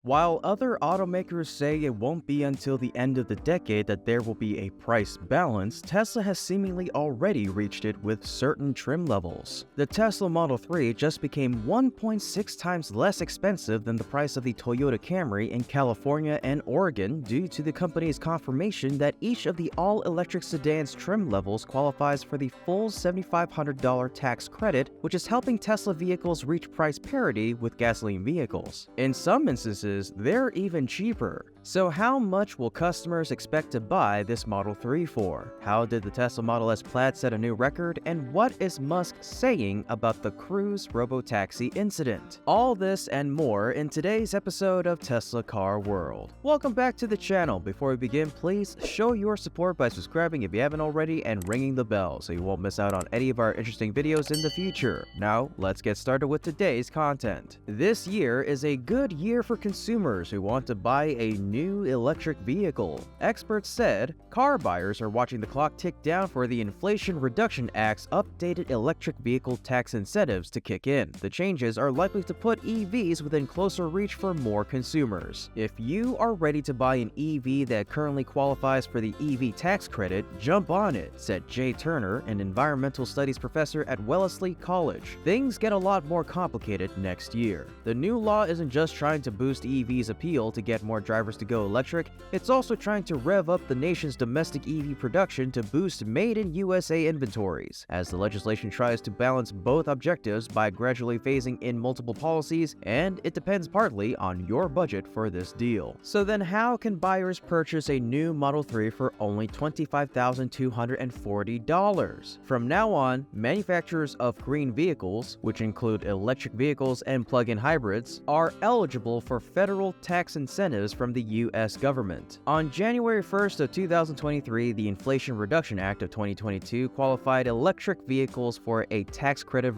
While other automakers say it won't be until the end of the decade that there will be a price balance, Tesla has seemingly already reached it with certain trim levels. The Tesla Model 3 just became 1.6 times less expensive than the price of the Toyota Camry in California and Oregon due to the company's confirmation that each of the all-electric sedans trim levels qualifies for the full $7,500 tax credit, which is helping Tesla vehicles reach price parity with gasoline vehicles. In some instances, they're even cheaper. So how much will customers expect to buy this Model 3 for? How did the Tesla Model S Plaid set a new record? And what is Musk saying about the Cruise robotaxi incident? All this and more in today's episode of Tesla Car World. Welcome back to the channel. Before we begin, please show your support by subscribing if you haven't already and ringing the bell so you won't miss out on any of our interesting videos in the future. Now, let's get started with today's content. This year is a good year for consumers who want to buy a new electric vehicle. Experts said car buyers are watching the clock tick down for the Inflation Reduction Act's updated electric vehicle tax incentives to kick in. The changes are likely to put EVs within closer reach for more consumers. If you are ready to buy an EV that currently qualifies for the EV tax credit, jump on it, said Jay Turner, an environmental studies professor at Wellesley College. Things get a lot more complicated next year. The new law isn't just trying to boost EVs' appeal to get more drivers to go electric, it's also trying to rev up the nation's domestic EV production to boost made-in-USA inventories, as the legislation tries to balance both objectives by gradually phasing in multiple policies, and it depends partly on your budget for this deal. So then how can buyers purchase a new Model 3 for only $25,240? From now on, manufacturers of green vehicles, which include electric vehicles and plug-in hybrids, are eligible for federal tax incentives from the U.S. government. On January 1st of 2023, the Inflation Reduction Act of 2022 qualified electric vehicles for a tax credit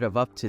of up to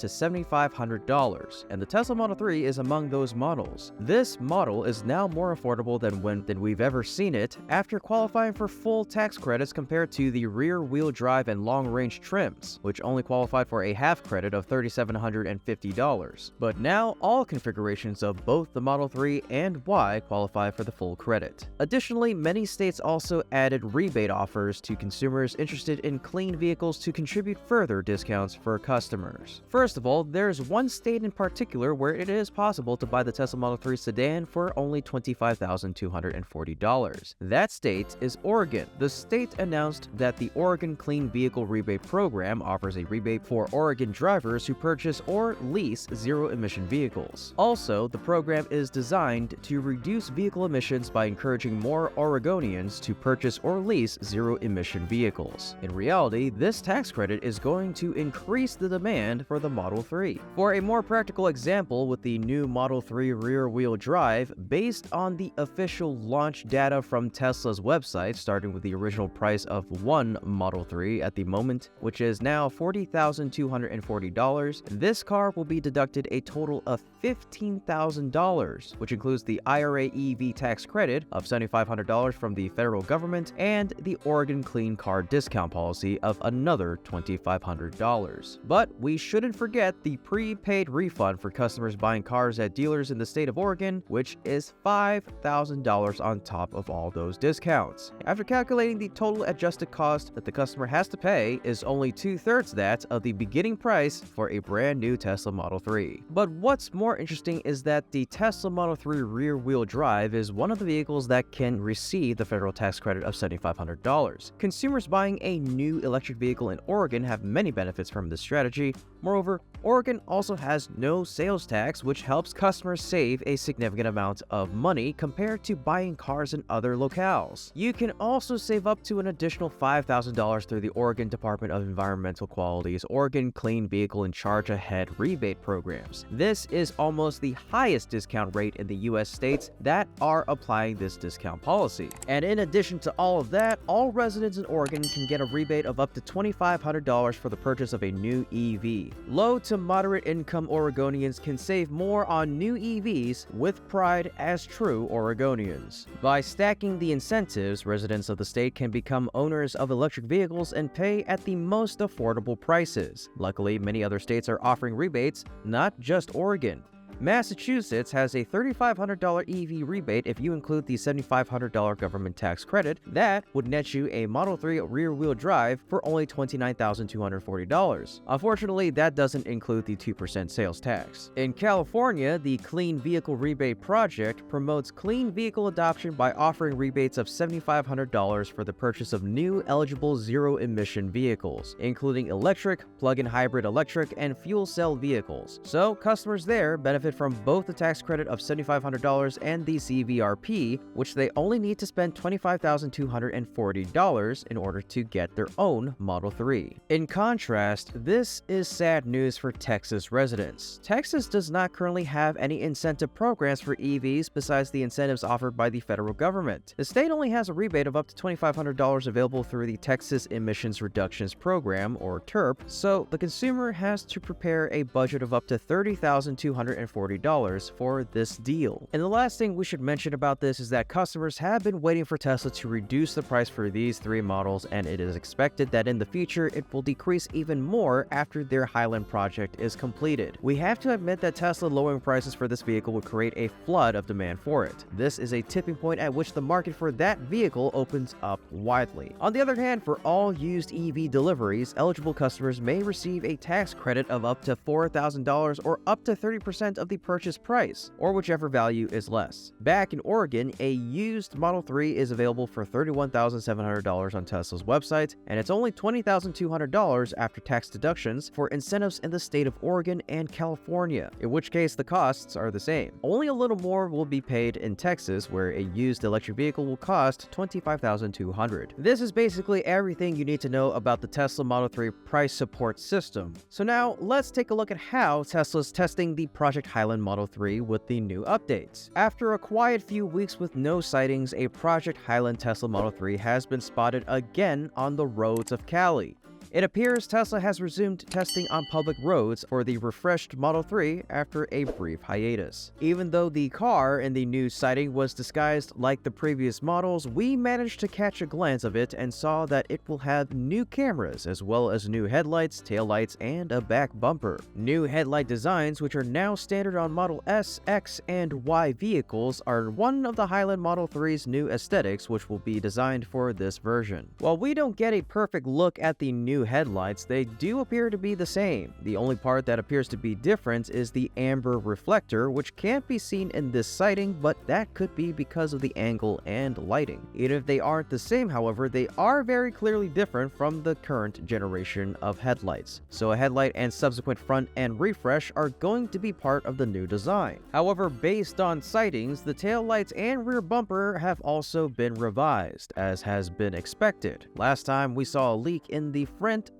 $7,500, and the Tesla Model 3 is among those models. This model is now more affordable than we've ever seen it after qualifying for full tax credits compared to the rear-wheel drive and long-range trims, which only qualified for a half credit of $3,750. But now all configurations of both the Model 3 and Y qualify for the full credit. Additionally, many states also added rebate offers to consumers interested in clean vehicles to contribute further discounts for customers. First of all, there's one state in particular where it is possible to buy the Tesla Model 3 sedan for only $25,240. That state is Oregon. The state announced that the Oregon Clean Vehicle Rebate Program offers a rebate for Oregon drivers who purchase or lease zero-emission vehicles. Also, the program is designed to reduce vehicle emissions by encouraging more Oregonians to purchase or lease zero-emission vehicles. In reality, this tax credit is going to increase the demand for the Model 3. For a more practical example with the new Model 3 rear-wheel drive, based on the official launch data from Tesla's website, starting with the original price of one Model 3 at the moment, which is now $40,240, this car will be deducted a total of $15,000, which includes the IRA EV tax credit of $7,500 from the federal government and the Oregon Clean Car Discount Policy of another $2,500. But we shouldn't forget the prepaid refund for customers buying cars at dealers in the state of Oregon, which is $5,000 on top of all those discounts. After calculating the total adjusted cost that the customer has to pay is only 2/3 that of the beginning price for a brand new Tesla Model 3. But what's more interesting is that the Tesla Model 3 rear-wheel drive is one of the vehicles that can receive the federal tax credit of $7,500. Consumers buying a new electric vehicle in Oregon have many benefits from this strategy. Moreover, Oregon also has no sales tax, which helps customers save a significant amount of money compared to buying cars in other locales. You can also save up to an additional $5,000 through the Oregon Department of Environmental Quality's Oregon Clean Vehicle and Charge Ahead rebate programs. This is almost the highest discount rate in the U.S. states that are applying this discount policy. And in addition to all of that, all residents in Oregon can get a rebate of up to $2,500 for the purchase of a new EV. Low to moderate income Oregonians can save more on new EVs with pride as true Oregonians. By stacking the incentives, residents of the state can become owners of electric vehicles and pay at the most affordable prices. Luckily, many other states are offering rebates, not just Oregon. Massachusetts has a $3,500 EV rebate if you include the $7,500 government tax credit. That would net you a Model 3 rear-wheel drive for only $29,240. Unfortunately, that doesn't include the 2% sales tax. In California, the Clean Vehicle Rebate Project promotes clean vehicle adoption by offering rebates of $7,500 for the purchase of new eligible zero-emission vehicles, including electric, plug-in hybrid electric, and fuel cell vehicles. So, customers there benefit from both the tax credit of $7,500 and the CVRP, which they only need to spend $25,240 in order to get their own Model 3. In contrast, this is sad news for Texas residents. Texas does not currently have any incentive programs for EVs besides the incentives offered by the federal government. The state only has a rebate of up to $2,500 available through the Texas Emissions Reductions Program, or TERP, so the consumer has to prepare a budget of up to $30,240 for this deal. And the last thing we should mention about this is that customers have been waiting for Tesla to reduce the price for these three models, and it is expected that in the future it will decrease even more after their Highland project is completed. We have to admit that Tesla lowering prices for this vehicle would create a flood of demand for it. This is a tipping point at which the market for that vehicle opens up widely. On the other hand, for all used EV deliveries, eligible customers may receive a tax credit of up to $4,000 or up to 30% of the purchase price, or whichever value is less. Back in Oregon, a used Model 3 is available for $31,700 on Tesla's website, and it's only $20,200 after tax deductions for incentives in the state of Oregon and California, in which case the costs are the same. Only a little more will be paid in Texas, where a used electric vehicle will cost $25,200. This is basically everything you need to know about the Tesla Model 3 price support system. So now let's take a look at how Tesla's testing the Project Highland Model 3 with the new updates. After a quiet few weeks with no sightings, a Project Highland Tesla Model 3 has been spotted again on the roads of Cali. It appears Tesla has resumed testing on public roads for the refreshed Model 3 after a brief hiatus. Even though the car in the new sighting was disguised like the previous models, we managed to catch a glance of it and saw that it will have new cameras as well as new headlights, taillights, and a back bumper. New headlight designs, which are now standard on Model S, X, and Y vehicles, are one of the Highland Model 3's new aesthetics, which will be designed for this version. While we don't get a perfect look at the new headlights, they do appear to be the same. The only part that appears to be different is the amber reflector, which can't be seen in this sighting, but that could be because of the angle and lighting. Even if they aren't the same, however, they are very clearly different from the current generation of headlights. So a headlight and subsequent front end refresh are going to be part of the new design. However, based on sightings, the taillights and rear bumper have also been revised, as has been expected. Last time we saw a leak in the front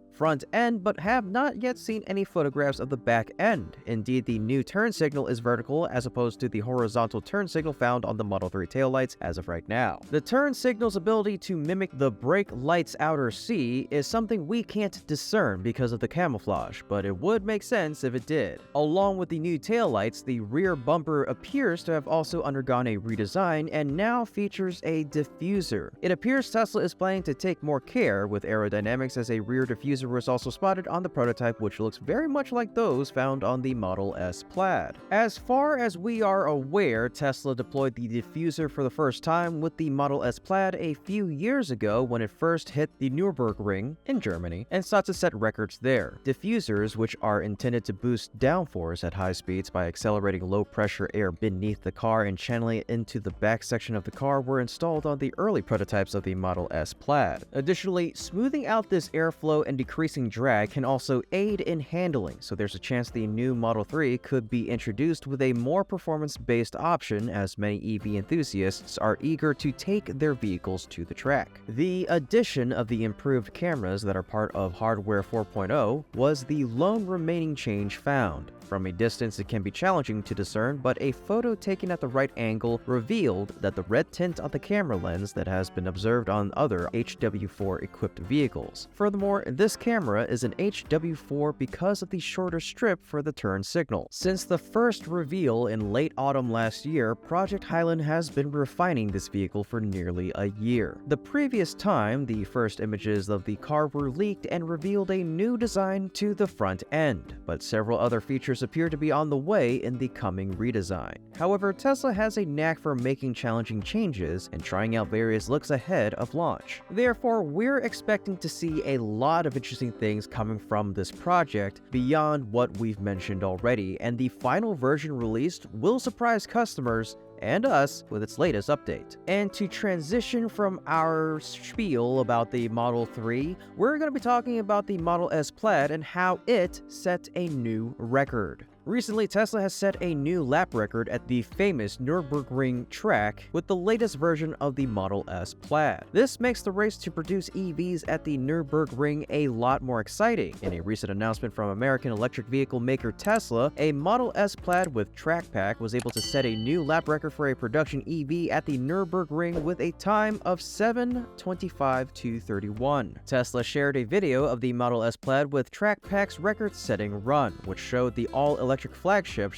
end, but have not yet seen any photographs of the back end. Indeed, the new turn signal is vertical as opposed to the horizontal turn signal found on the Model 3 taillights as of right now. The turn signal's ability to mimic the brake light's outer C is something we can't discern because of the camouflage, but it would make sense if it did. Along with the new taillights, the rear bumper appears to have also undergone a redesign and now features a diffuser. It appears Tesla is planning to take more care with aerodynamics, as a rear diffuser was also spotted on the prototype, which looks very much like those found on the Model S Plaid. As far as we are aware, Tesla deployed the diffuser for the first time with the Model S Plaid a few years ago when it first hit the Nürburgring in Germany and sought to set records there. Diffusers, which are intended to boost downforce at high speeds by accelerating low-pressure air beneath the car and channeling it into the back section of the car, were installed on the early prototypes of the Model S Plaid. Additionally, smoothing out this airflow and decreasing drag can also aid in handling, so there's a chance the new Model 3 could be introduced with a more performance-based option, as many EV enthusiasts are eager to take their vehicles to the track. The addition of the improved cameras that are part of Hardware 4.0 was the lone remaining change found. From a distance, it can be challenging to discern, but a photo taken at the right angle revealed that the red tint on the camera lens that has been observed on other HW4-equipped vehicles. Furthermore, this camera is an HW4 because of the shorter strip for the turn signal. Since the first reveal in late autumn last year, Project Highland has been refining this vehicle for nearly a year. The previous time, the first images of the car were leaked and revealed a new design to the front end, but several other features features appear to be on the way in the coming redesign. However, Tesla has a knack for making challenging changes and trying out various looks ahead of launch. Therefore, we're expecting to see a lot of interesting things coming from this project beyond what we've mentioned already, and the final version released will surprise customers and us with its latest update. And to transition from our spiel about the Model 3, we're going to be talking about the Model S Plaid and how it set a new record. Recently, Tesla has set a new lap record at the famous Nürburgring track with the latest version of the Model S Plaid. This makes the race to produce EVs at the Nürburgring a lot more exciting. In a recent announcement from American electric vehicle maker Tesla, a Model S Plaid with track pack was able to set a new lap record for a production EV at the Nürburgring with a time of 7:25:31. Tesla shared a video of the Model S Plaid with track pack's record-setting run, which showed the all-electric flagship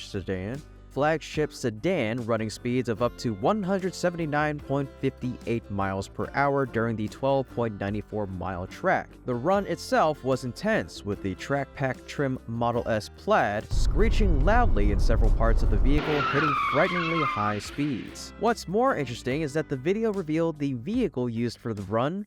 sedan running speeds of up to 179.58 miles per hour during the 12.94-mile track. The run itself was intense, with the track pack trim Model S Plaid screeching loudly in several parts of the vehicle, hitting frighteningly high speeds. What's more interesting is that the video revealed the vehicle used for the run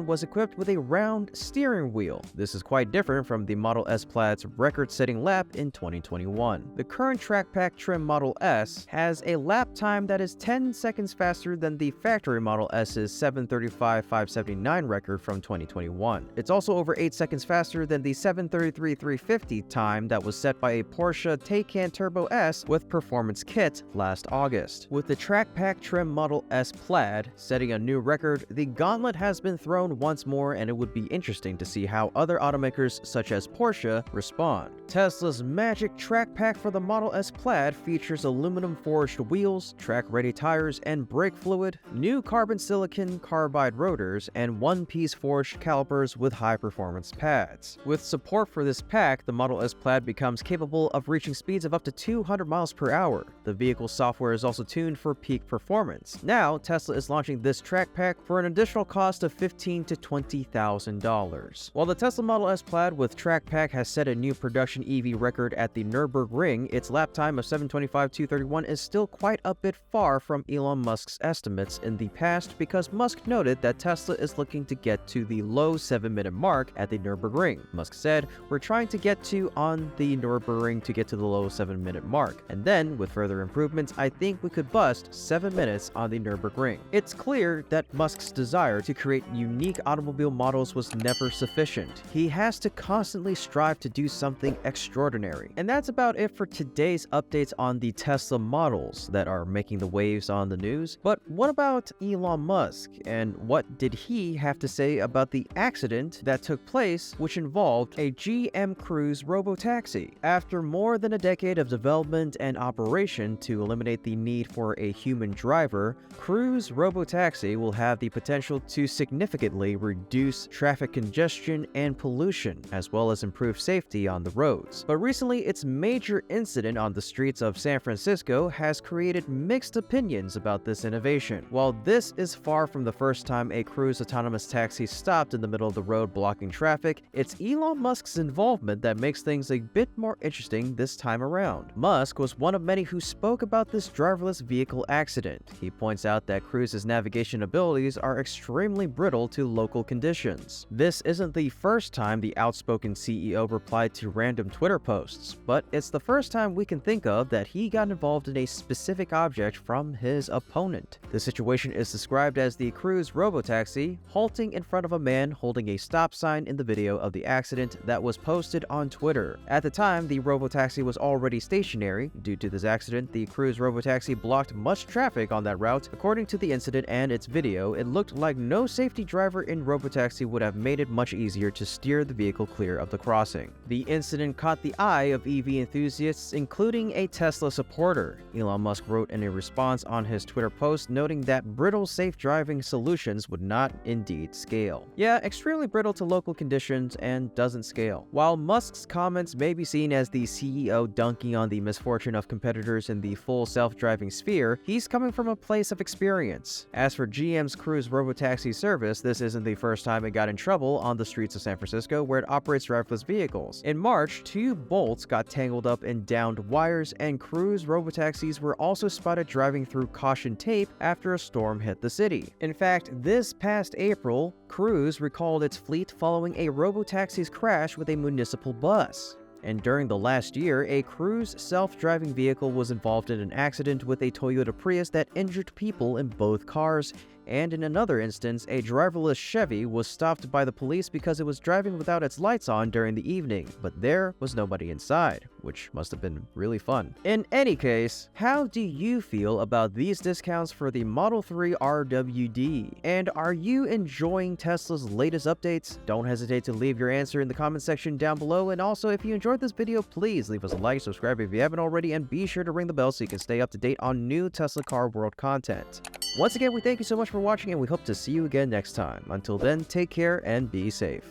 was equipped with a round steering wheel. This is quite different from the Model S Plaid's record-setting lap in 2021. The current track pack trim Model S has a lap time that is 10 seconds faster than the factory Model S's 7:35:579 record from 2021. It's also over 8 seconds faster than the 7:33:350 time that was set by a Porsche Taycan Turbo S with Performance Kit last August. With the track pack trim Model S Plaid setting a new record, the gauntlet has been thrown once more, and it would be interesting to see how other automakers such as Porsche respond. Tesla's magic track pack for the Model S Plaid features aluminum-forged wheels, track-ready tires and brake fluid, new carbon silicon carbide rotors, and one-piece forged calipers with high-performance pads. With support for this pack, the Model S Plaid becomes capable of reaching speeds of up to 200 miles per hour. The vehicle's software is also tuned for peak performance. Now, Tesla is launching this track pack for an additional cost of $15,000 to $20,000. While the Tesla Model S Plaid with track pack has set a new production EV record at the Nürburgring, its lap time of 7:25:231 is still quite a bit far from Elon Musk's estimates in the past, because Musk noted that Tesla is looking to get to the low 7-minute mark at the Nürburgring. Musk said, "We're trying to get to on the Nürburgring to get to the low 7-minute mark, and then with further improvements, I think we could bust 7 minutes on the Nürburgring." It's clear that Musk's desire to create unique automobile models was never sufficient. He has to constantly strive to do something extraordinary. And that's about it for today's updates on the Tesla models that are making the waves on the news. But what about Elon Musk, and what did he have to say about the accident that took place, which involved a GM Cruise robotaxi? After more than a decade of development and operation to eliminate the need for a human driver, Cruise robotaxi will have the potential to significantly reduce traffic congestion and pollution, as well as improve safety on the roads. But recently, its major incident on the streets of San Francisco has created mixed opinions about this innovation. While this is far from the first time a Cruise autonomous taxi stopped in the middle of the road blocking traffic, it's Elon Musk's involvement that makes things a bit more interesting this time around. Musk was one of many who spoke about this driverless vehicle accident. He points out that Cruise's navigation abilities are extremely brittle to local conditions. This isn't the first time the outspoken CEO replied to random Twitter posts, but it's the first time we can think of that he got involved in a specific object from his opponent. The situation is described as the Cruise robotaxi halting in front of a man holding a stop sign in the video of the accident that was posted on Twitter. At the time, the robotaxi was already stationary. Due to this accident, the Cruise robotaxi blocked much traffic on that route. According to the incident and its video, it looked like no safety driver in robotaxi would have made it much easier to steer the vehicle clear of the crossing. The incident caught the eye of EV enthusiasts, including a Tesla Tesla supporter, Elon Musk wrote in a response on his Twitter post, noting that brittle safe driving solutions would not indeed scale. Yeah, extremely brittle to local conditions and doesn't scale. While Musk's comments may be seen as the CEO dunking on the misfortune of competitors in the full self-driving sphere, he's coming from a place of experience. As for GM's Cruise robotaxi service, this isn't the first time it got in trouble on the streets of San Francisco, where it operates driverless vehicles. In March, 2 bolts got tangled up in downed wires, and Cruise robotaxis were also spotted driving through caution tape after a storm hit the city. In fact, this past April, Cruise recalled its fleet following a robotaxi's crash with a municipal bus. And during the last year, a Cruise self-driving vehicle was involved in an accident with a Toyota Prius that injured people in both cars, and in another instance, a driverless Chevy was stopped by the police because it was driving without its lights on during the evening, but there was nobody inside, which must have been really fun. In any case, how do you feel about these discounts for the Model 3 RWD? And are you enjoying Tesla's latest updates? Don't hesitate to leave your answer in the comment section down below, and also if you enjoyed this video, please leave us a like, subscribe if you haven't already, and be sure to ring the bell so you can stay up to date on new Tesla car world content. Once again, we thank you so much for watching, and we hope to see you again next time. Until then, take care and be safe.